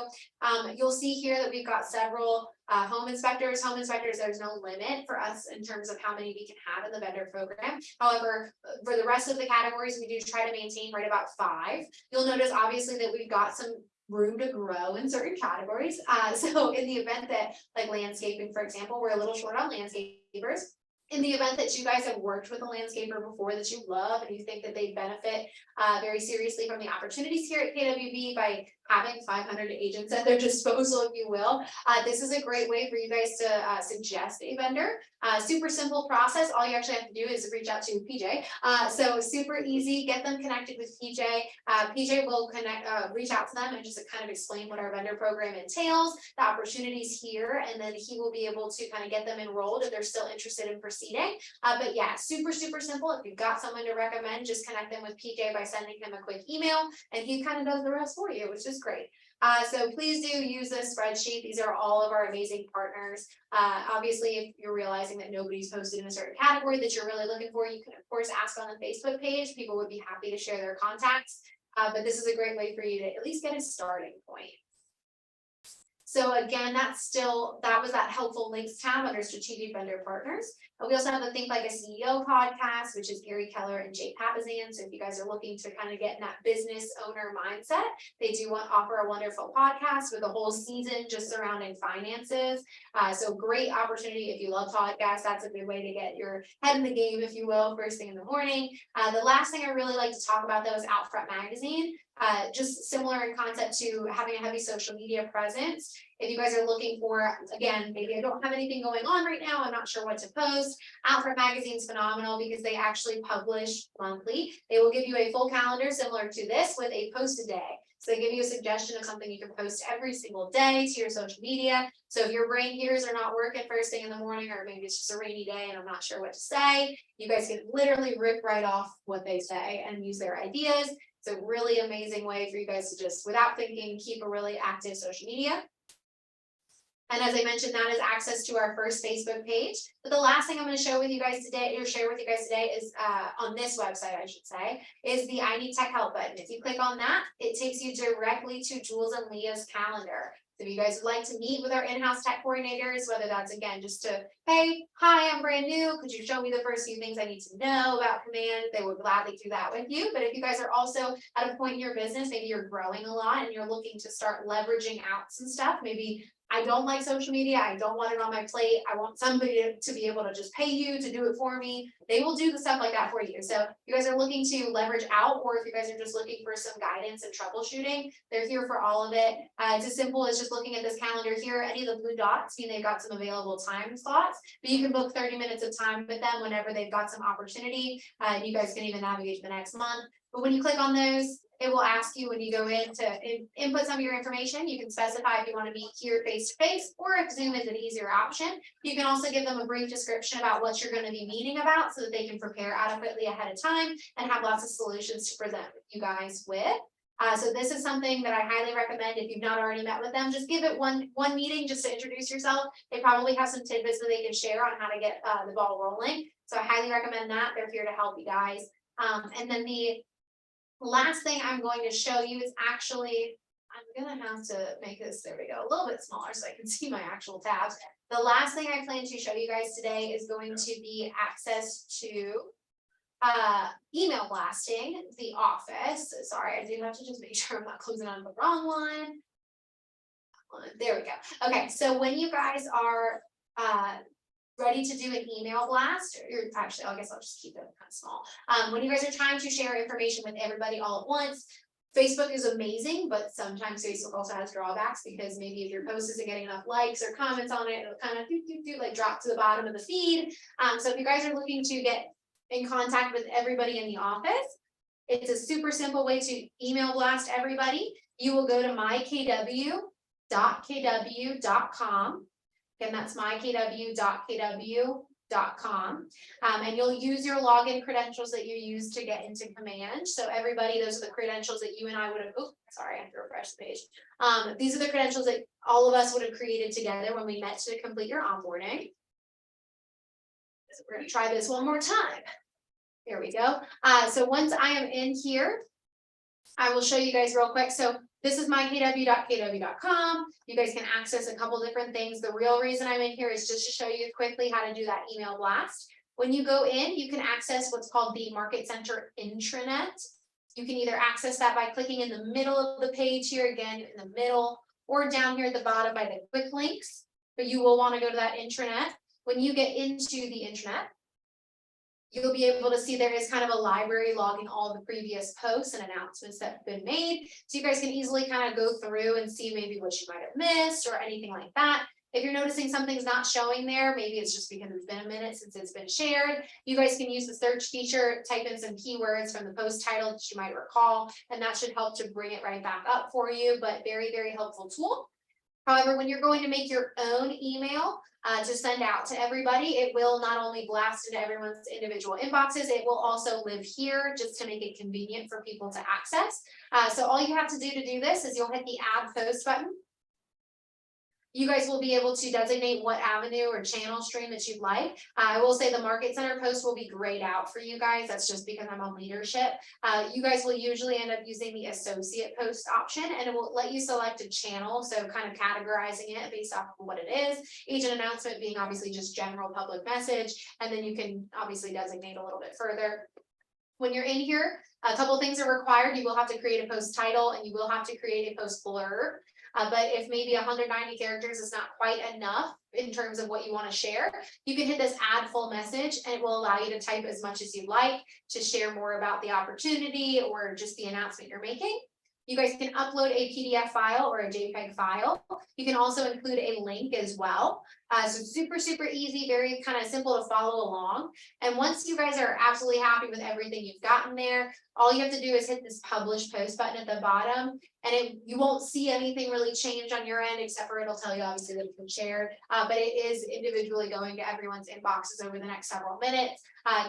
You'll see here that we've got several home inspectors. There's no limit for us in terms of how many we can have in the vendor program. However, for the rest of the categories, we do try to maintain right about 5. You'll notice obviously that we've got some room to grow in certain categories. So in the event that, like landscaping, for example, we're a little short on landscapers. In the event that you guys have worked with a landscaper before that you love and you think that they benefit very seriously from the opportunities here at KWB by having 500 agents at their disposal, if you will, this is a great way for you guys to suggest a vendor. Super simple process. All you actually have to do is reach out to PJ. So super easy. Get them connected with PJ. PJ will reach out to them and just kind of explain what our vendor program entails, the opportunities here, and then he will be able to kind of get them enrolled if they're still interested in proceeding. But yeah, super simple. If you've got someone to recommend, just connect them with PJ by sending him a quick email, and he kind of does the rest for you, which is great. So please do use this spreadsheet. These are all of our amazing partners. Obviously, if you're realizing that nobody's posted in a certain category that you're really looking for, you can of course ask on the Facebook page. People would be happy to share their contacts. But this is a great way for you to at least get a starting point. So again, that was that helpful links tab under strategic vendor partners. We also have the Think Like a CEO podcast, which is Gary Keller and Jay Papazan. So if you guys are looking to kind of get in that business owner mindset, they do offer a wonderful podcast with a whole season just surrounding finances. So great opportunity if you love podcasts. That's a good way to get your head in the game, if you will, first thing in the morning. The last thing I really like to talk about though is Outfront Magazine. Just similar in concept to having a heavy social media presence. If you guys are looking for, again, maybe I don't have anything going on right now, I'm not sure what to post. Outfront Magazine's phenomenal because they actually publish monthly. They will give you a full calendar similar to this with a post a day. So they give you a suggestion of something you can post every single day to your social media. So if your brain gears are not working first thing in the morning, or maybe it's just a rainy day and I'm not sure what to say, you guys can literally rip right off what they say and use their ideas. It's a really amazing way for you guys to just, without thinking, keep a really active social media. And as I mentioned, that is access to our first Facebook page. But the last thing I'm going to show with you guys today, or share with you guys today, is on this website, I should say, is the I Need Tech Help button. If you click on that, it takes you directly to Jules and Leah's calendar. So if you guys would like to meet with our in-house tech coordinators, whether that's again just to, hey, hi, I'm brand new, could you show me the first few things I need to know about Command? They would gladly do that with you. But if you guys are also at a point in your business, maybe you're growing a lot and you're looking to start leveraging out some stuff, maybe I don't like social media, I don't want it on my plate, I want somebody to be able to just pay you to do it for me. They will do the stuff like that for you. So if you guys are looking to leverage out, or if you guys are just looking for some guidance and troubleshooting, they're here for all of it. It's as simple as just looking at this calendar here. Any of the blue dots mean they've got some available time slots, but you can book 30 minutes of time with them whenever they've got some opportunity. You guys can even navigate to the next month. But when you click on those, it will ask you when you go in to input some of your information. You can specify if you want to meet here face to face, or if Zoom is an easier option. You can also give them a brief description about what you're going to be meeting about so that they can prepare adequately ahead of time and have lots of solutions to present you guys with. So this is something that I highly recommend. If you've not already met with them, just give it one meeting just to introduce yourself. They probably have some tidbits that they can share on how to get the ball rolling. So I highly recommend that. They're here to help you guys. And then the last thing I'm going to show you is actually, I'm gonna have to make this, there we go, a little bit smaller so I can see my actual tabs. The last thing I plan to show you guys today is going to be access to email blasting the office. Sorry, I do have to just make sure I'm not closing on the wrong one. There we go. Okay, so when you guys are ready to do an email blast, or actually, I guess I'll just keep it kind of small. When you guys are trying to share information with everybody all at once, Facebook is amazing, but sometimes Facebook also has drawbacks, because maybe if your post isn't getting enough likes or comments on it, it'll kind of like drop to the bottom of the feed. So if you guys are looking to get in contact with everybody in the office, it's a super simple way to email blast everybody. You will go to mykw.kw.com. Again, that's mykw.kw.com. And you'll use your login credentials that you use to get into Command. So everybody, those are the credentials that you and I would have, oh, sorry, I have to refresh the page. These are the credentials that all of us would have created together when we met to complete your onboarding. So we're going to try this one more time. Here we go. So once I am in here, I will show you guys real quick. So this is mykw.kw.com. You guys can access a couple different things. The real reason I'm in here is just to show you quickly how to do that email blast. When you go in, you can access what's called the Market Center intranet. You can either access that by clicking in the middle of the page here, again, in the middle, or down here at the bottom by the quick links. But you will want to go to that intranet. When you get into the intranet, you'll be able to see there is kind of a library logging all the previous posts and announcements that have been made. So you guys can easily kind of go through and see maybe what you might have missed or anything like that. If you're noticing something's not showing there, maybe it's just because it's been a minute since it's been shared. You guys can use the search feature, type in some keywords from the post title that you might recall, and that should help to bring it right back up for you, but very, very helpful tool. However, when you're going to make your own email to send out to everybody, it will not only blast into everyone's individual inboxes, it will also live here just to make it convenient for people to access. So all you have to do this is you'll hit the add post button. You guys will be able to designate what avenue or channel stream that you'd like. I will say the Market Center post will be grayed out for you guys. That's just because I'm on leadership. You guys will usually end up using the associate post option, and it will let you select a channel. So kind of categorizing it based off of what it is. Agent announcement being obviously just general public message. And then you can obviously designate a little bit further. When you're in here, a couple things are required. You will have to create a post title and you will have to create a post blurb. But if maybe 190 characters is not quite enough in terms of what you want to share, you can hit this add full message and it will allow you to type as much as you'd like to share more about the opportunity or just the announcement you're making. You guys can upload a PDF file or a JPEG file. You can also include a link as well. So super easy, very kind of simple to follow along. And once you guys are absolutely happy with everything you've gotten there, all you have to do is hit this publish post button at the bottom, and you won't see anything really change on your end, except for it'll tell you obviously that it's been shared, but it is individually going to everyone's inboxes over the next several minutes.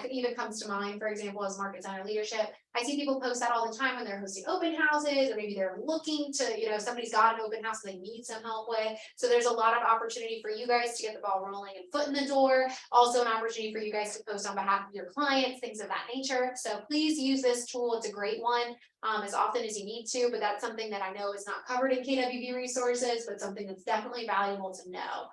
It even comes to mind, for example, as market center leadership. I see people post that all the time when they're hosting open houses, or maybe they're looking to, somebody's got an open house they need some help with. So there's a lot of opportunity for you guys to get the ball rolling and foot in the door. Also an opportunity for you guys to post on behalf of your clients, things of that nature. So please use this tool. It's a great one. As often as you need to, but that's something that I know is not covered in KWB resources, but something that's definitely valuable to know.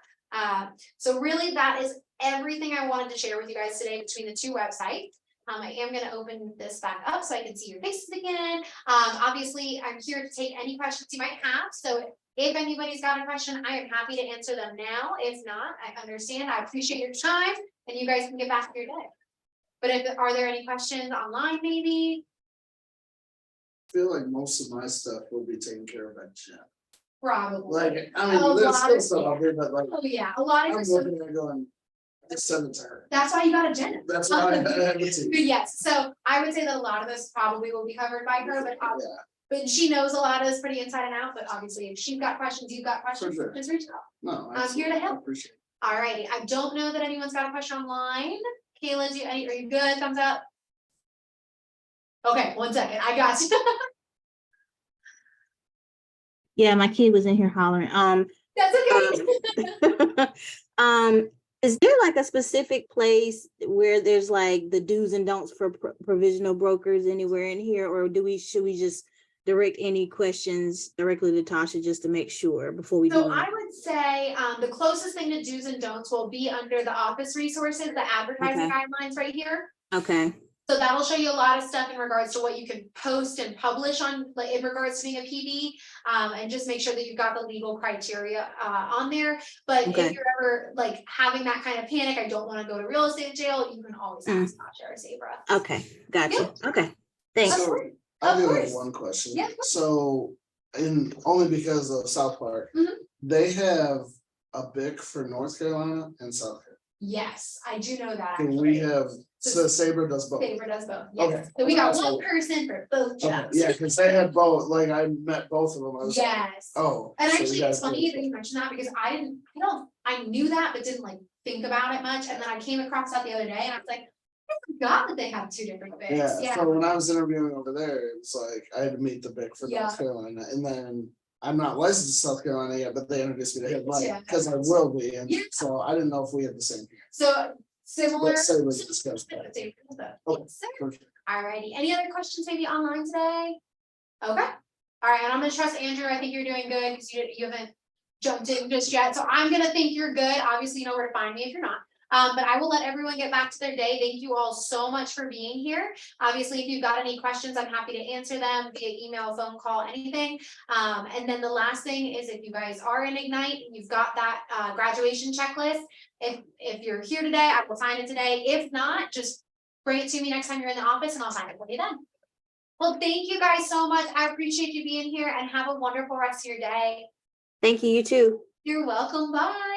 So really that is everything I wanted to share with you guys today between the two websites. I am going to open this back up so I can see your faces again. Obviously, I'm here to take any questions you might have. So if anybody's got a question, I am happy to answer them now. If not, I understand. I appreciate your time, and you guys can get back to your day. But are there any questions online maybe? I feel like most of my stuff will be taken care of by Jen. Probably. Like, I A mean, there's lot still of stuff out there, but like, Oh, yeah, a lot of I'm your stuff. looking at it going, just send it to her. That's why you got a Jen. That's why I have it to you. Yes, so I would say that a lot of this probably will be covered by her, but she knows a lot of this pretty inside and out, but obviously if she's got questions, you've got questions, sure. just reach out. No, I'm here to absolutely. I help. appreciate it. Alrighty, I don't know that anyone's got a question online. Kayla, are you good? Thumbs up. Okay, 1 second, I got you. Yeah, my kid was in here hollering. That's okay. Is there like a specific place where there's like the do's and don'ts for provisional brokers anywhere in here, or should we just direct any questions directly to Tasha just to make sure before we So do it? I would say the closest thing to do's and don'ts will be under the office resources, the advertising guidelines right here. Okay. So that'll show you a lot of stuff in regards to what you can post and publish on, like in regards to being a PD, and just make sure that you've got the legal criteria on there. But if you're ever like having that kind of panic, I don't want to go to real estate jail, you can always ask Tasha or Sabra. Okay, gotcha. Okay, thanks. So I do have one question. Yeah. So, only because of South Park, they have a BIC for North Carolina and South Carolina. Yes, I do know that. And we have, so Sabra does both. Sabra does both. Yes. Okay. So we got That's one all. person for both Okay, jobs. yeah, because they had both, like I met both of them. I was like, Yes. oh. And so you actually, guys it's funny did that you mentioned that because I knew that, but didn't like think about it much. And then I came across that the other day and I was like, I forgot that they have two different both. bids. Yeah, so when I was interviewing over there, it was like, I had to meet the BIC for Yeah. North Carolina, and then I'm not licensed in South Carolina yet, but they introduced me to him, Yeah. like, because I will be, and Yeah. so I didn't know if we had the same. So similar. Let's say let's discuss that. Okay. Perfect. Alrighty, any other questions maybe online today? Okay, alright, and I'm gonna trust Andrew, I think you're doing good, because you haven't jumped in just yet, so I'm gonna think you're good, obviously you know where to find me if you're not. But I will let everyone get back to their day. Thank you all so much for being here. Obviously, if you've got any questions, I'm happy to answer them via email, phone call, anything. And then the last thing is if you guys are in Ignite, you've got that graduation checklist. If you're here today, I will sign it today. If not, just bring it to me next time you're in the office and I'll sign it for you then. Well, thank you guys so much. I appreciate you being here and have a wonderful rest of your day. Thank you, you too. You're welcome. Bye.